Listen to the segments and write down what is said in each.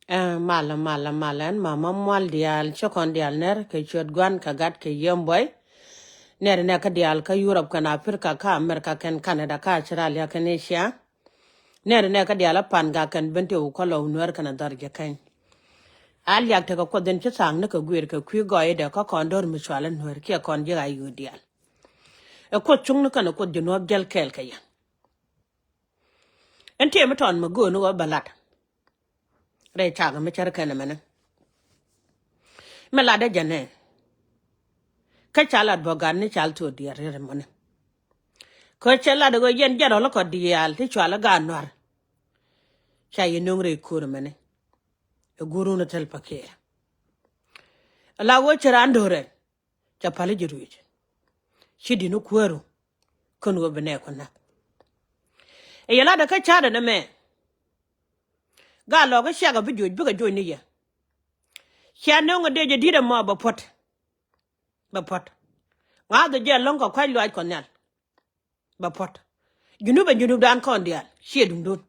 Malan mama mwal dial chokon dial ner ke chot gwan ka gat ke yemboy ner ne ka dial ka Europe kana Africa ka America ken Canada ka Australia ken Asia ner ne ka dial pan ga ken bente u ko lo Nuer kana darje kan al yak te ko den ci sang ne ka gwer ka kwi goy de ka kon dor mi chwalan Nuer ke kon je ayu dial e ko chung ne kana ko de no gel kel ka ya ente mi ton ma go no balat re chaga mi cher kana mena melade jane ka chalat bogan ni chal to diar re mone ko chala de go yen jaro lo ko dial ti chala ga nwar cha yinung re kur mene e guru no tel pakere la wo chara ndore cha pale jiruije chidi no kwero kon go bene ko na e yala da ka chada na me ga lo ga shaga bi joj bi ga joj ni ya sha no ngode je dira mo ba pot nga de je long ko kwai lo ko nyal ba pot junub dan kon dial shedum don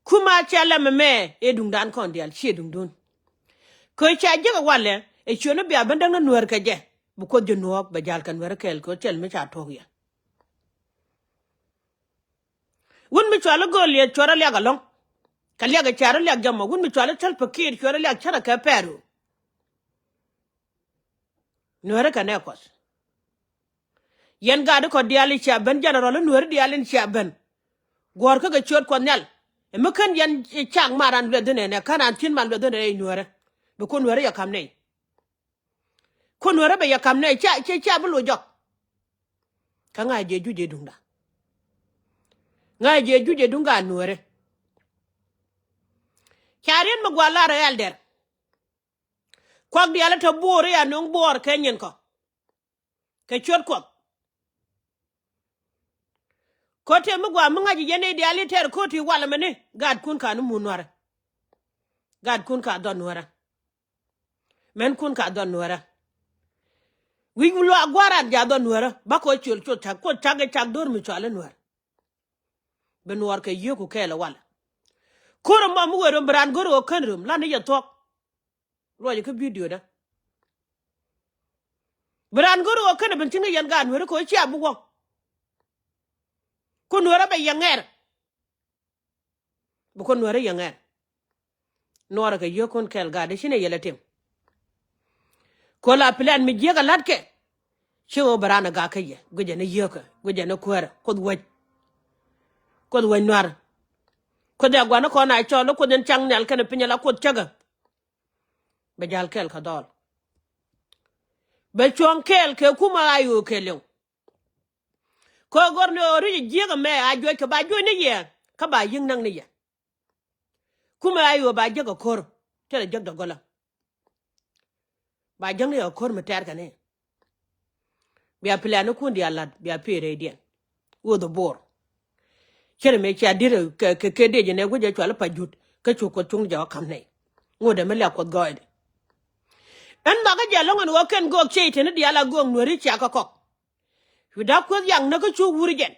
kuma chala me e dung dan kon dial shedum don ko cha je ga wale e chono bi abandang na Nuer ka je bu ko je no ba jal kan wer kel ko tel me cha to ya won mi chala gol ye chora le ga long ka le ga chara le ga mo won mi chala tel pakir chora le chara ka peru Nuer ka ne kos yen ga de ko dial cha ben general Nuer dial cha ben gor ka ga chot ko nyal e mekan yan chang maran le de ne kan tin man le de ne Nuer bu ko Nuer ya kam ne ko Nuer ba ya kam ne cha bu lo jok ka nga je juje dunda nga je juje dunga Nuer charin ma gwala ra elder ko di ala to bor ya non bor kenyen ko ke chot ko te mu gwa mu ngaji yene di ali ter ko ti wala mene gad kun ka nu Nuer gad kun ka don Nuer men kun ka don Nuer wi lo agwara ja don Nuer ba ko chul chak ko chage chak dor mi chale Nuer be Nuer ke yoku kele wala koro ma mu wero bran goro kanrum la ne ya tok lo ye ke video da bran goro kan ben tinga yan gan Nuer ko chi abu ko Nuer be yanger bu ko Nuer yanger Nuer ke yokon kel ga de shine yeletim ko la plan mi jega latke chiwo barana ga kaye guje ne yoka guje ne kwara ko Nuer ko de gwana ko na cholo ko den chang nyal kan pinya la ko chaga be jal kel ka dol be chon kel ke kuma ayu kelew ko gorno ori jega me ajo ke ba jo ne ye ka ba yin nang ne ye kuma ayu ba jega kor tere jegda gola ba jang ne kor me ter kane bi apilano kundi alat bi apire dien wo do bor chere me cha dire ke de ne guje chwala pa jut ke chu ko tung ja kam ne ngode me la ko goid en ba ga jalo ngon wo ken go che te ne dia la go Nuer cha ka kok wi da ko yang na ko chu wuri gen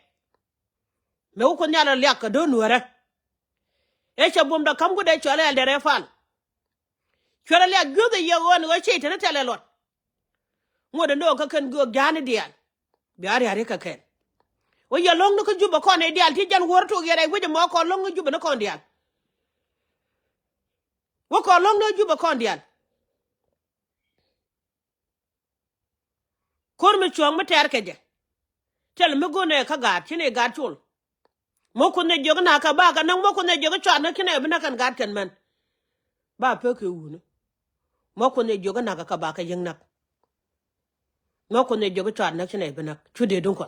me ko nyala le ka do Nuer e cha bom da kam go de chwala el de refal chwala le go de ye won go che te ne tele lot ngode no ka ken go gane dia bi ari ka ken wo ya long no ko juba ko ne dial ti jan wor to yere guje mo ko long no juba no ko dial wo ko long no juba ko dial kor mi chong mi ter keje tel mi gone ka ga tine ga tul mo ko ne joga na ka ba ga nan mo ko ne joga cha na kine bi na kan ga ken men ba pe ke wu ne mo ko ne joga na ka ba ka yin nak mo ko ne joga cha na kine bi na chude dun ko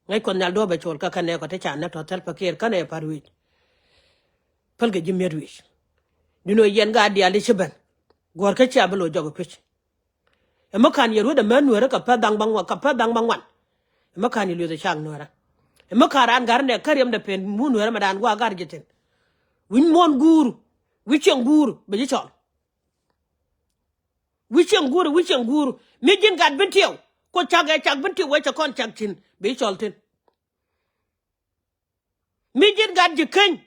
ngai kon nal do be chol ka kane ko te cha na to tel pakir kane parwi pal ge jimerwi dino yen ga dia le chiban gor ka cha blo jogo pich e makan yeru da man Nuer ka pa dang bang wan e makan lu da chang Nuer e makaran gar ne karyam da pen mu Nuer ma dan gwa gar jeten win mon guru wi chen guru be ji chol wi chen guru mi jin gad bentiw ko chage chag bentiw we cha kon chag tin be chol tin mi jin gad ji ken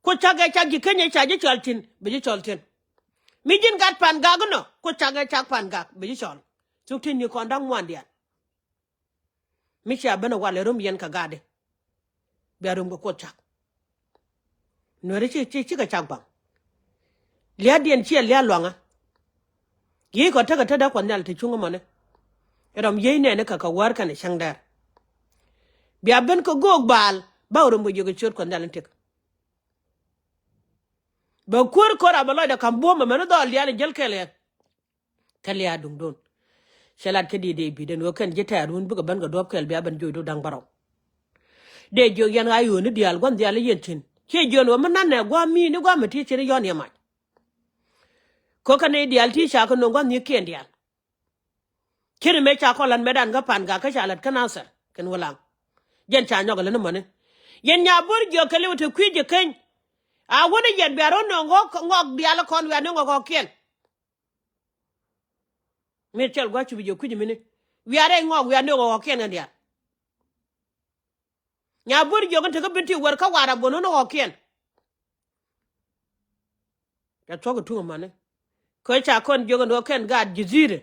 ko chaga chagi kenya chaji choltin be choltin mi jin gat pan ga no ko chaga chak pan ga be chol suktin ni ko ndang mondial mi cha bana wale rum yen ka gade be rum ko chak Nuer chi ka chak bang lia dien chi lia longa yi ko ta da ko nyal ti chungo mone rom ye ne ka war kan shangdar bia ben ko gog bal ba rum bu jogo chot ko nyal tek ba kur ko ra balo da kan bo ma no do lia jel kele kale dung don shelat ke di de bi den wo kan jeta run bu ga ban ga dob kel bia ban joy do dang baraw de jo yan ayu ni dial gon dial yen tin ke jo no man na gwa mi ni gwa mati chiri yon yama ko kan dial ti sha ko no gon ni ken dial kiri me cha ko lan medan ga pan ga ka shalat kana sar kan walang yen cha nyoga le mane yen nya bur jo kale wote kwije ken a wona yen biaro no ngok dial kon wa no ngok ken me chel gwa chu bi jo kwije mini wi are ngok wi no ngok ken dial nya bur jo kan te ko binti war ka wara bono no ngok ken ya to ko tu mane ko cha kon jo no ken ga jizire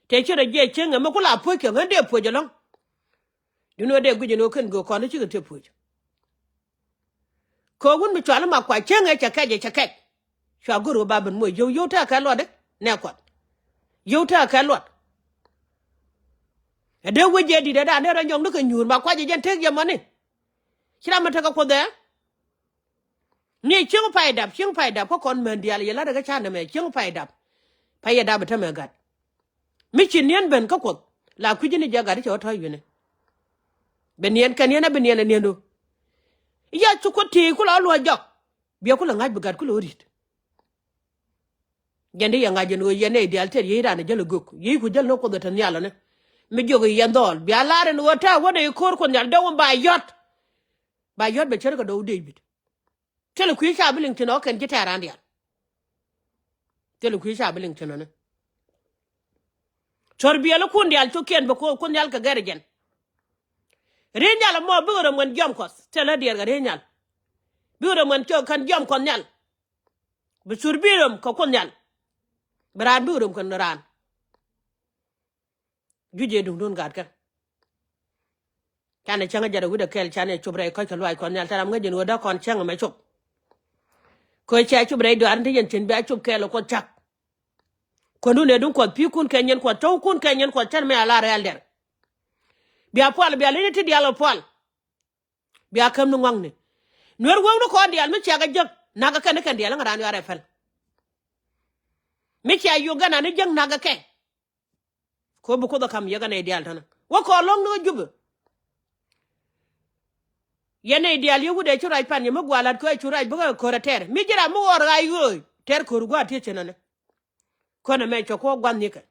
te chere je chenga me kula po ke ngande po jolong dino de guje no ken go kono chi te po ko gun mi chala ma kwa chenga chake sha guru babin mo yo ta ka lo de ne ko yo ta ka lo de wuje di da ne ran yong no ke nyur ma kwa je jen tek ya mane kira ma ta ko de ni chenga pai dab ko kon men dial yela daga cha na me chenga pai dab ta me gat mi chin yen ben ka ko la ku jini jaga de cho ta yune ben yen kan yen ben yen ne do ya chu ko ti ku la lo jok bi ku la ngaj bugat ku lo rit jende ya ngaj no yene dial ter yira na jelo gok yi ku jel no ko tan yalla ne mi jogo yen dol bi alare no wata wona e kor ko nyal dawo ba yot be cer ko do David tele ku sha bilin tino kan jita randial tele ku sha bilin tino ne torbielo kundial to ken ba ko kundial ka garjen renyal mo bugoro mon jom kos tele dier ga renyal bugoro mon cho kan jom kon nyal bu surbirom ko kundial brad bugurom kon ran juje dum don gad ka chane changa jara wuda kel chane chubre ko ka loy kon nyal taram ngajin woda kon changa me chup ko cha chubre do ande yen tin ba chup kel ko chak ko nu ne dun ko pi kun kenyen ko taw kun kenyen ko tan me ala real der bia pol bia le ti dialo pol bia kam nu ngang ni Nuer wo ko dial mi chaga jek naga kan dial ngara ni ara fel mi cha yu gana ni jeng naga ke ko bu ko da kam yaga ne dial tan wo ko long no jub yene dial yu de churai pan yemu gwalat ko churai bu ko ter mi jira mu wor ga yu ter ko rugo ati chenane ko na me ko gwan ni ka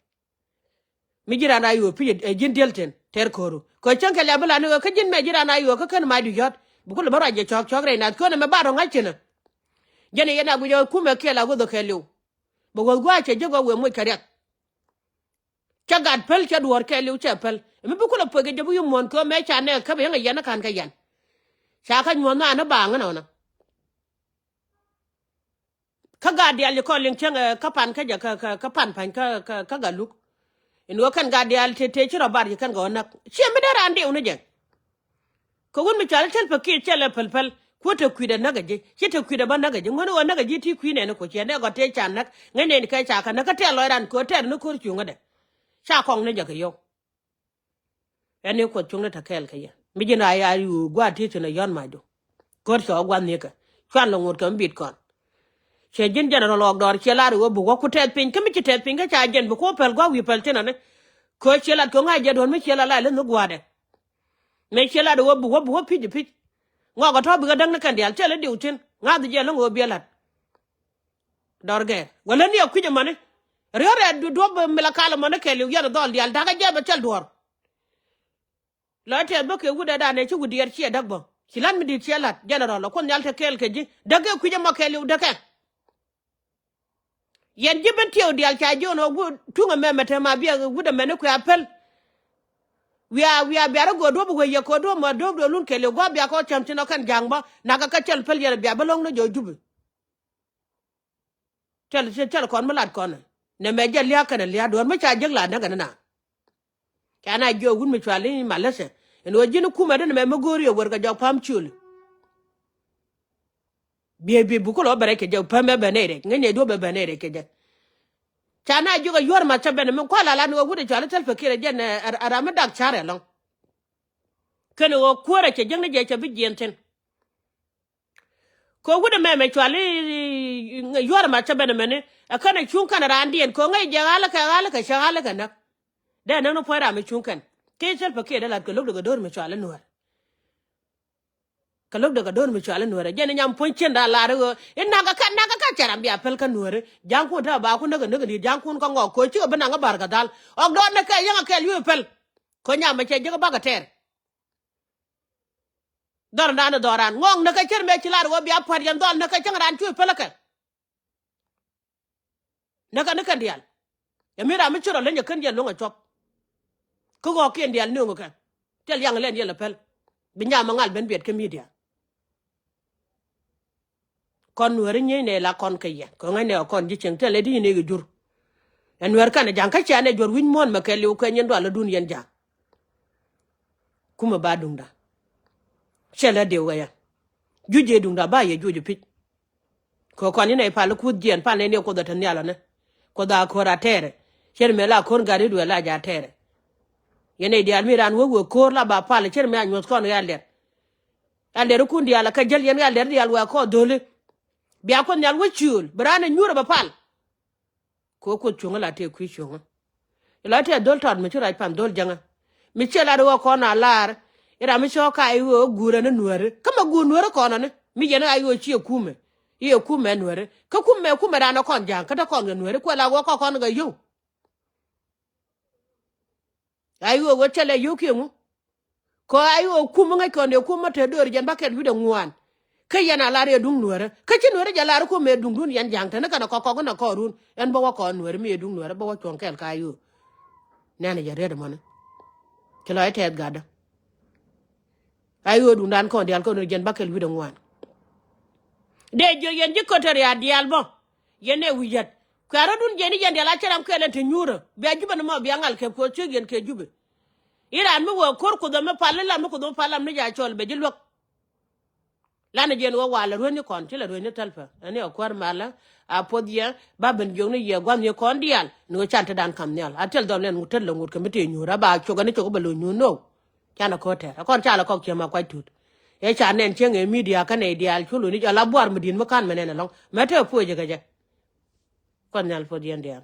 mi jira na yu pi jin delten ter ko ko chanke la bula no ka jin me jira na yu ko kan ma du yot bu ko bara je chok re na ko na me baro ngachena jene yena gu yo kuma ke la go do kelu bu go gwa che jogo we mo kariat chagat pel cha duor kelu che pel mi bu ko la poge je bu yum mon ko me cha ne ka be yana kan ka yan cha ka nyon na ba ngana na ka ga dial ko ling chen ka pan ka ja ka pan ka ga luk ino kan ga dial te chiro bar kan go na che mi da rande unu je ko gun mi chal tel pa ki chele pel ko te kwida nagaje che te kwida ba nagaje ngono wa nagaje ti kwine ne ko che ne go te chan nak ngene ni kai cha ka na ka te lo ran ko te no ko chunga de cha kong ne ja ka yo ene ko chunga ta kel ka ya mi jina ya yu gwa ti tuna yon ma do ko so gwa ne ka kan lo ngot kam bit kon che jin jana lo dor che la ru bu ko te pin ka mi te pin ka cha jen bu ko pel gwa wi pel tena ne ko che la ko nga je don mi che la le no gwa de me che la do bu pi ngo ko to bi ga dang na kan dial che le diu tin nga de je lo ngo bi lat dorge wala ni ku je mane rere du do me la kala mane ke lu ya dol dial daga je ba chel dor la te ba ke wuda da ne ci wudi yar ci dag bo ci lan mi di ci lat general ko nyal te kel ke ji daga ku je ma ke lu daga yen jiben tiyo dial cha jono gu tunga memete ma biya wuda mene ku apel we are biara go do we ya ko do ma do do lun kele go bia ko cham tino kan jangba na ka chel pel ya bia balong no jo jubu tel kon malat kon ne me ja liya kan liya do ma cha jegla na kan na kana jo gun mi chwali malase en wajinu kuma den me magori wer ga jo pam chul bi bu ko lo bare ke jo pam be benere ngene do be benere ke je kana jo ga yor ma cha ben me ko la no wude chwali tel fakire jen ara ma dak chare long kene wo kuore ke jengne je cha bi jenten ko wude me chwali yor ma cha ben mene akana chun kana randien ko ngai je gala ka shagala kana da nan no fara me chun kan ke tel fakire la ko lo do dor me chwali no kalok daga don mi chala nuere jene nyam ponchen da la rego naga ka charam bia pel ka nuere janku ta ba ku naga ni janku ko ngo ko chi bana nga barka dal ok don ne ka yanga kel yu pel ko nyam me che jego baga ter dor na doran ngong ne ka cher me chila ro bia par yan dol ne ka changran chu pel ka ne ka dial ya mira mi chiro le nyakan je lunga chop ko go kien dial nungu ka tel yang len yela pel bi nyam ngal ben biet ke media kon nuer nye ne la kon ke yen ko ngane kon ji cheng tele di ne jur en nuer kan jang ka chane jor win mon ma ke liu ke nyen do la dun yen jang kuma ba dunda chele de wa ya juje dunda ba ye juje pit ko kon ne pa lu ku dien pa ne ko da tan yalo ne ko da ko ra tere cher me la kon gari du la ja tere yene di almiran wo ko la ba pa le cher me anyos kon ya le ku ndi ala ka jel yen ya le di alwa ko dole bia ko nyal wo chul brana nyura ba pal ko chunga la te ku chunga la te dol tan mi chura pan dol janga mi chela ro ko na lar ira mi shoka ai wo gura na nuere kama gu nuere ko na ne mi jena ai wo chi kume ye kume nuere ka kume rana kon jang ka da kon nuere ko la wo ko kon ga yo ai wo chele yo ki mu ko ai wo kume ngai kon ne kume te dor jan ba ket wi de ngwan ka yana lare dung nuere ka chi nuere ja lare ko me dung dun yan jang tane kana ko na ko run en bo ko nuere me dung nuere bo ko kel ka yu nana ja red mon ke la tet gada ayo dung dan ko dial ko no jen bakel wi de ngwan de jo yen ji ko tere ya dial bo yene wiyat kara dun jeni jen dial a charam ko len te nyura be juba no mo bi angal ke ko chi gen ke jube iran mi wo kor ko do me palala mi ko do palam ni ja chol be jilwak lana jen wo wala roni kon tila roni talfa ani akwar mala a podia baben jongni ye gwam ye kon dial no chante dan kam nyal atel do len ngutel lo ngut kemete nyura ba choga ni choga balo nyuno kana kote kon chala ko kema kwa tut e cha nen chenge media kan e dial chulu ni ala buar medin makan menene long mete poje gaje kon nyal podien dial